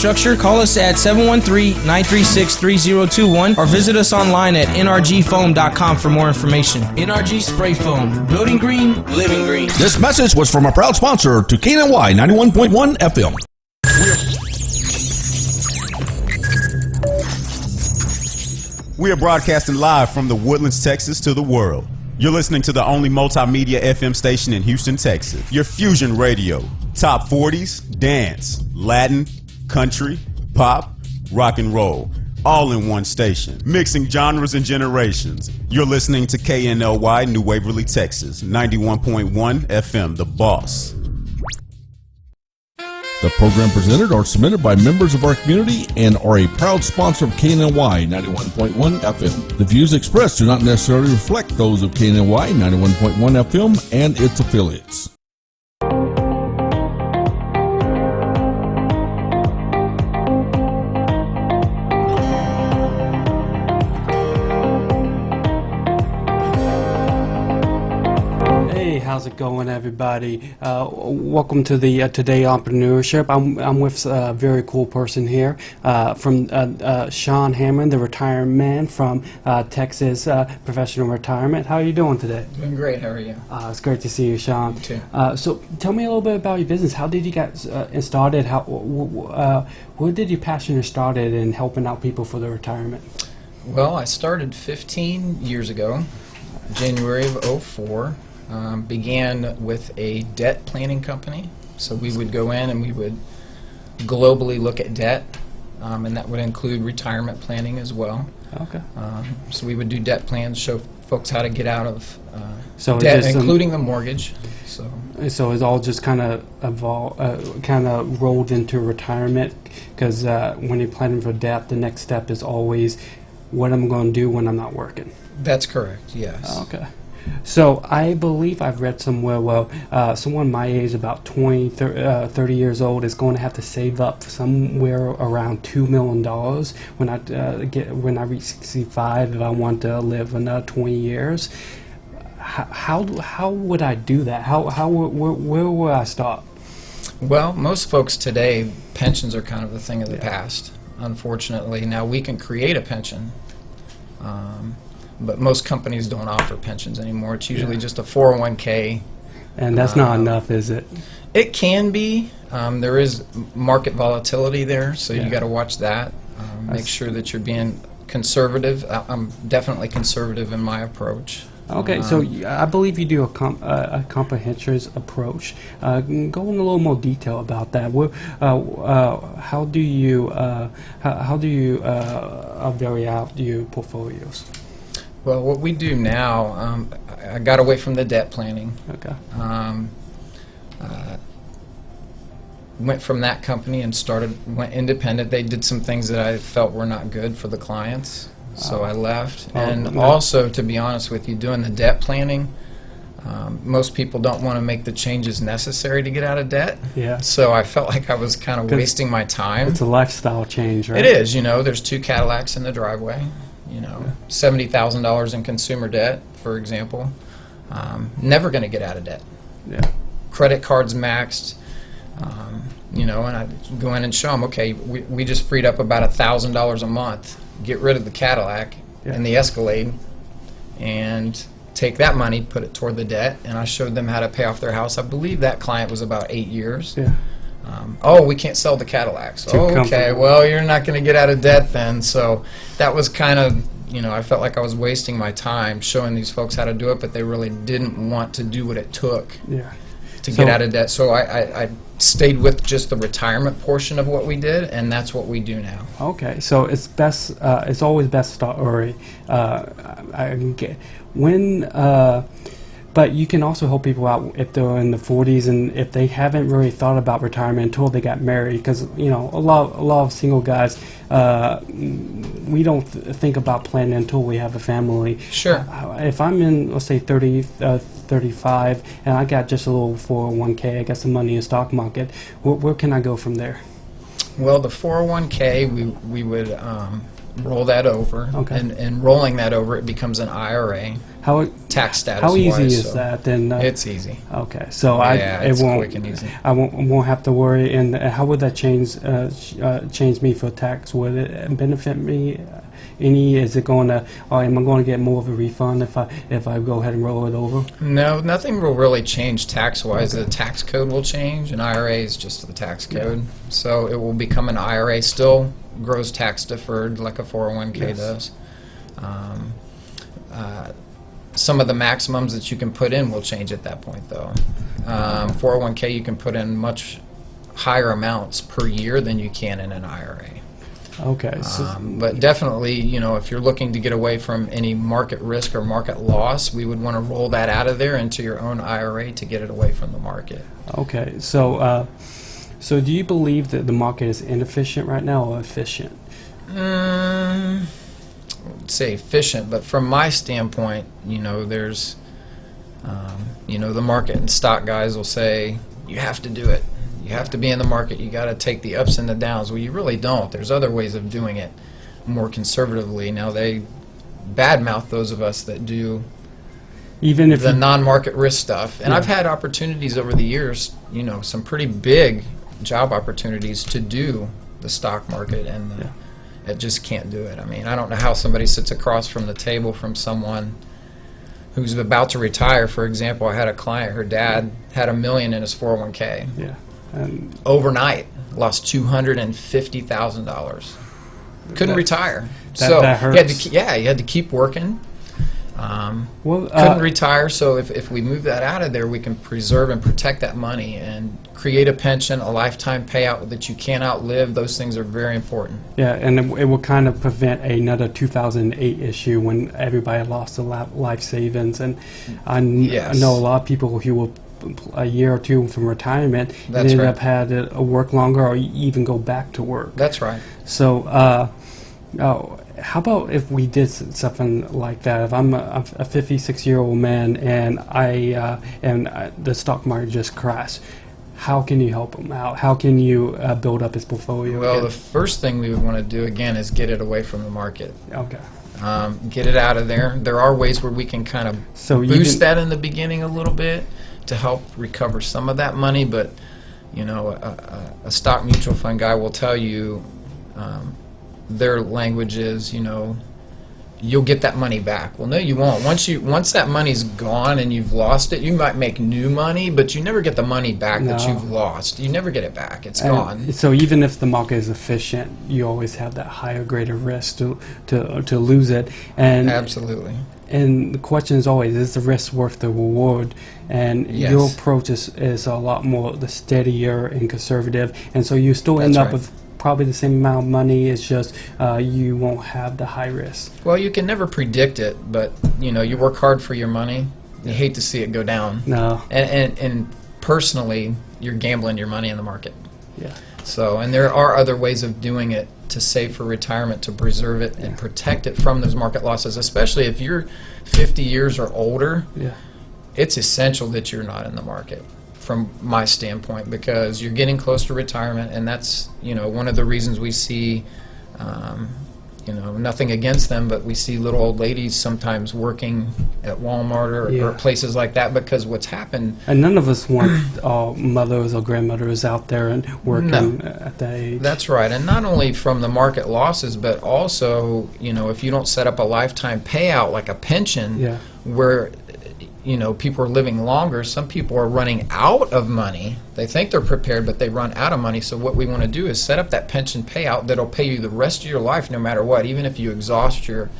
structure, call us at 713-936-3021 or visit us online at nrgfoam.com for more information. NRG Spray Foam. Building green, living green. This message was from a proud sponsor to KNLY 91.1 FM. We are broadcasting live from the Woodlands, Texas to the world. You're listening to the only multimedia FM station in Houston, Texas. Your Fusion Radio. Top 40s, dance, Latin, country, pop, rock and roll. All in one station. Mixing genres and generations. You're listening to KNLY New Waverly, Texas. 91.1 FM, The Boss. The program presented or submitted by members of our community and are a proud sponsor of KNLY 91.1 FM. The views expressed do not necessarily reflect those of KNLY 91.1 FM and its affiliates. How's it going, everybody? Welcome to the Today Entrepreneurship. I'm with a very cool person here from Sean Hammond, the retirement man from Texas Professional Retirement. How are you doing today? Doing great. How are you? It's great to see you, Sean. You too. So tell me a little bit about your business. How did you get started? Where did your passion started in helping out people for their retirement? Well, I started 15 years ago, January of '04. Began with a debt planning company. So we would go in and we would globally look at debt, and that would include retirement planning as well. Okay. So we would do debt plans, show folks how to get out of So debt, just, including the mortgage. So it's all just kind of rolled into retirement, because when you're planning for debt, the next step is always what I'm going to do when I'm not working. That's correct, yes. Okay. So I believe I've read somewhere, someone my age, about 30 years old, is going to have to save up somewhere around $2 million when I reach 65 if I want to live another 20 years. How would I do that? Where would I start? Well, most folks today, pensions are kind of a thing of the past, unfortunately. Now we can create a pension. But most companies don't offer pensions anymore. It's usually just a 401k. And that's not enough, is it? It can be. There is market volatility there, so you got to watch that. Make sure that you're being conservative. I'm definitely conservative in my approach. Okay, so I believe you do a comprehensive approach. Go in a little more detail about that. How do you vary out your portfolios? Well, what we do now, I got away from the debt planning. Okay. Went from that company and went independent. They did some things that I felt were not good for the clients, so I left. Also, to be honest with you, doing the debt planning, most people don't want to make the changes necessary to get out of debt. Yeah. So I felt like I was kind of wasting my time. It's a lifestyle change, right? It is. There's 2 Cadillacs in the driveway. $70,000 in consumer debt, for example. Never going to get out of debt. Yeah. Credit cards maxed. And I go in and show them, okay, we just freed up about $1,000 a month. Get rid of the Cadillac and the Escalade, and take that money, put it toward the debt. And I showed them how to pay off their house. I believe that client was about 8 years. Yeah. We can't sell the Cadillacs. Okay, well, you're not going to get out of debt then. So that was kind of, I felt like I was wasting my time showing these folks how to do it, but they really didn't want to do what it took to get out of debt. So I stayed with just the retirement portion of what we did, and that's what we do now. Okay, so it's best. It's always best story. But you can also help people out if they're in the 40s and if they haven't really thought about retirement until they got married. Because a lot of single guys, we don't think about planning until we have a family. Sure. If I'm in, let's say, 35, and I got just a little 401k, I got some money in stock market, where can I go from there? Well, the 401k, we would roll that over, Okay. and rolling that over, it becomes an IRA. How Tax status. how easy wise, is so that? Then It's easy. okay, so Yeah, it it's won't quick and easy. I won't have to worry. And how would that change me for tax? Would it benefit me any? Is it going to? Or am I going to get more of a refund if I go ahead and roll it over? No, nothing will really change tax-wise. The tax code will change. An IRA is just the tax code. So it will become an IRA, still grows tax deferred like a 401k Yes. does. Some of the maximums that you can put in will change at that point, though. 401k, you can put in much higher amounts per year than you can in an IRA. Okay, so But definitely, if you're looking to get away from any market risk or market loss, we would want to roll that out of there into your own IRA to get it away from the market. okay, so so do you believe that the market is inefficient right now or efficient? Say efficient, but from my standpoint, there's, the market and stock guys will say, you have to do it. You have to be in the market. You got to take the ups and the downs. Well, you really don't. There's other ways of doing it more conservatively. Now, they badmouth those of us that do Even if the you, non-market risk stuff. And Yeah. I've had opportunities over the years, some pretty big job opportunities to do the stock market, and it just can't do it. I mean, I don't know how somebody sits across from the table from someone who's about to retire. For example, I had a client, her dad had $1 million in his 401k. yeah, and Overnight, lost $250,000. Couldn't That- retire. that So hurts. he had to keep working. well, Couldn't retire, so if we move that out of there, we can preserve and protect that money and create a pension, a lifetime payout that you can't outlive. Those things are very important. yeah, and it will kind of prevent another 2008 issue when everybody lost a life savings. And I Yes. know a lot of people who were a year or two from retirement and That's ended right. up had to work longer or even go back to work. That's right. So, how about if we did something like that? If I'm a 56-year-old man and the stock market just crashed, how can you help him out? How can you build up his portfolio? Well, again? the first thing we would want to do, again, is get it away from the market. Okay. Get it out of there. There are ways where we can kind of So boost even- that in the beginning a little bit to help recover some of that money, but a stock mutual fund guy will tell you their language is, you'll get that money back. Well, no, you won't. Once that money's gone and you've lost it, you might make new money, but you never get the money back that No. you've lost. You never get it back. It's And gone. so even if the market is efficient, you always have that higher, greater risk to lose it. And Absolutely. And the question is always, is the risk worth the reward? And Yes. your approach is a lot more the steadier and conservative. And so you still end That's up right. with probably the same amount of money. It's just you won't have the high risk. Well, you can never predict it, but you work hard for your money. You hate to see it go down. No. And personally, you're gambling your money in the market. Yeah. So, and there are other ways of doing it to save for retirement, to preserve it and protect it from those market losses, especially if you're 50 years or older. Yeah. It's essential that you're not in the market from my standpoint, because you're getting close to retirement, and that's one of the reasons we see nothing against them, but we see little old ladies sometimes working at Walmart or Yeah. places like that, because what's happened. And none of us want our mothers or grandmothers out there and working No. at that age. That's right, and not only from the market losses, but also if you don't set up a lifetime payout like a pension, Yeah. where people are living longer. Some people are running out of money. They think they're prepared, but they run out of money. So what we want to do is set up that pension payout that'll pay you the rest of your life no matter what. Even if you exhaust your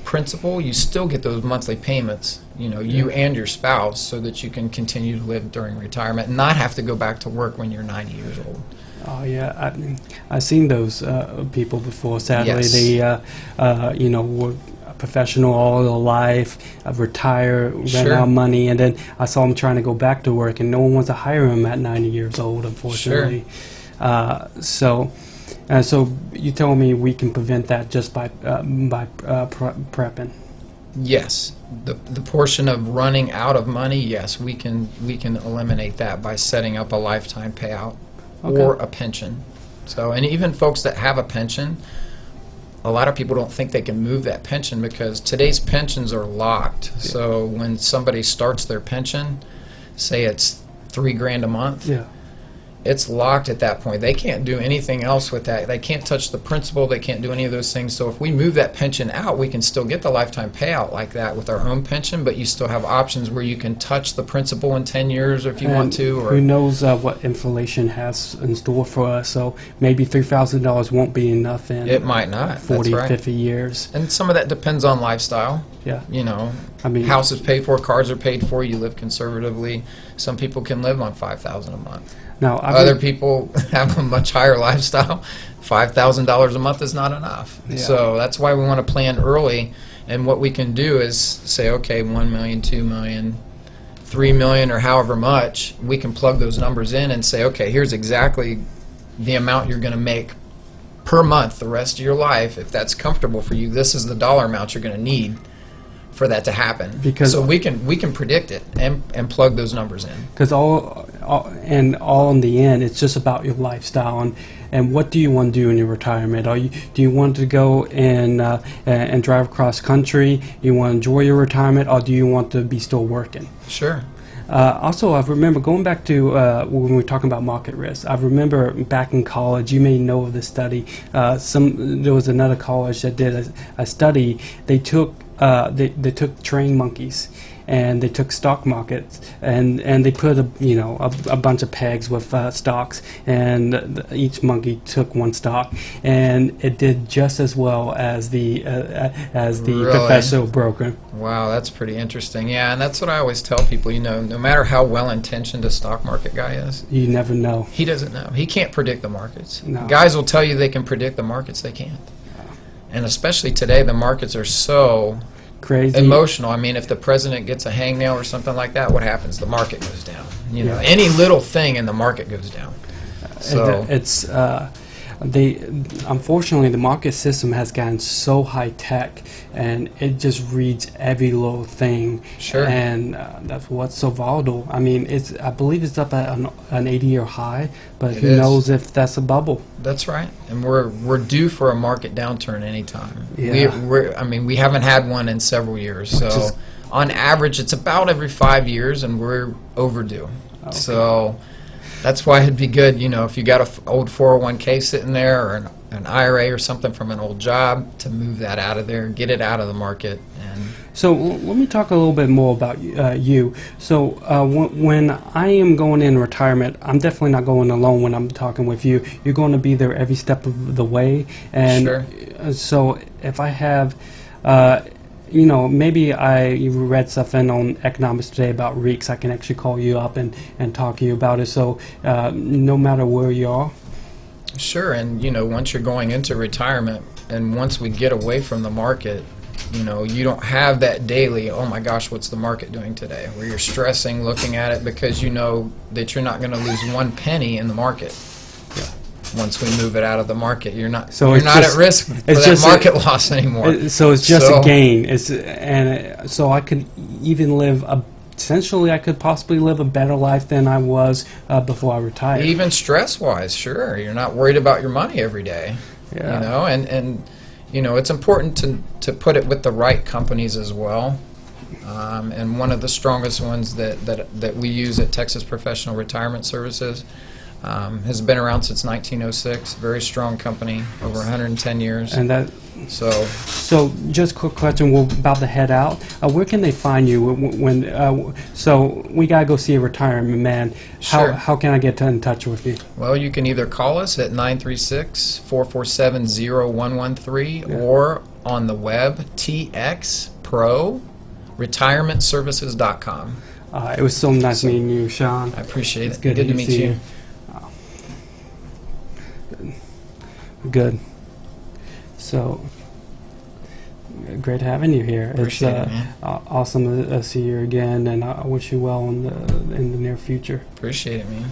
principal, you still get those monthly payments, you and your spouse, so that you can continue to live during retirement and not have to go back to work when you're 90 years old. Oh yeah, I've seen those people before. Sadly, Yes. they were professional all their life, retire, ran Sure. out of money, and then I saw them trying to go back to work, and no one wants to hire them at 90 years old, unfortunately. So you told me we can prevent that just by prepping. Yes, the portion of running out of money, yes, we can eliminate that by setting up a lifetime payout Okay. or a pension. So, and even folks that have a pension, a lot of people don't think they can move that pension because today's pensions are locked. Yeah. So when somebody starts their pension, say it's $3,000 a month, Yeah. it's locked at that point. They can't do anything else with that. They can't touch the principal. They can't do any of those things. So if we move that pension out, we can still get the lifetime payout like that with our own pension, but you still have options where you can touch the principal in 10 years if you want to. Or who knows what inflation has in store for us? So maybe $3,000 won't be enough in it might not. 40, That's right. 50 years. And some of that depends on lifestyle. Yeah. You know, I mean, house is paid for, cars are paid for, you live conservatively. Some people can live on $5,000 a month. now Other people have a much higher lifestyle. $5,000 a month is not enough. Yeah. So that's why we want to plan early. And what we can do is say, okay, 1 million, 2 million, 3 million, or however much, we can plug those numbers in and say, okay, here's exactly the amount you're going to make per month the rest of your life. If that's comfortable for you, this is the dollar amount you're going to need for that to happen. Because- so we can predict it and plug those numbers in. because all in the end, it's just about your lifestyle and what do you want to do in your retirement? Do you want to go and drive across country? You want to enjoy your retirement, or do you want to be still working? Sure. Also, I remember going back to when we were talking about market risk. I remember back in college, you may know of this study. There was another college that did a study. They took trained monkeys and they took stock markets and they put a bunch of pegs with stocks, and each monkey took one stock, and it did just as well as the Really? professional broker. Wow, that's pretty interesting. Yeah, and that's what I always tell people, no matter how well-intentioned a stock market guy is, You never know. he doesn't know. He can't predict the markets. No. Guys will tell you they can predict the markets. They can't. And especially today, the markets are so Crazy. emotional. I mean, if the president gets a hangnail or something like that, what happens? The market goes down. Yeah. Any little thing and the market goes down. So It's unfortunately the market system has gotten so high tech, and it just reads every little thing. Sure. And that's what's so volatile. I mean, I believe it's up at an 80-year high, but It who is. knows if that's a bubble? that's right, and we're due for a market downturn anytime. Yeah. We haven't had one in several years. So Which is- on average, it's about every 5 years, and we're overdue. Okay. So that's why it'd be good, if you got an old 401k sitting there or an IRA or something from an old job, to move that out of there, get it out of the market. And So let me talk a little bit more about you. So when I am going in retirement, I'm definitely not going alone when I'm talking with you. You're going to be there every step of the way. And Sure. So if I have, maybe I read something on economics today about REITs, I can actually call you up and talk to you about it. So no matter where you are. Sure, and once you're going into retirement, and once we get away from the market, you don't have that daily, oh my gosh, what's the market doing today, where you're stressing, looking at it, because you know that you're not going to lose 1 penny in the market. Once we move it out of the market, you're not So you're it's not just- at risk for it's that just market loss anymore. So it's just So- a gain. So I could even live essentially I could possibly live a better life than I was before I retired. Even stress-wise, sure, you're not worried about your money every day. Yeah. And it's important to put it with the right companies as well. And one of the strongest ones that we use at Texas Professional Retirement Services has been around since 1906. Very strong company, over 110 years. And that. So Just a quick question. We're about to head out. Where can they find you when? So we gotta go see a retirement man. Sure. How can I get in touch with you? well, you can either call us at 936-447-0113 or on the web, txproretirementservices.com. It was so nice meeting you, Sean. I appreciate It's it. good to to meet see you. you. Good. So, great having you here. Appreciate it's it, man. awesome to see you again, and I wish you well in the near future. Appreciate it, man.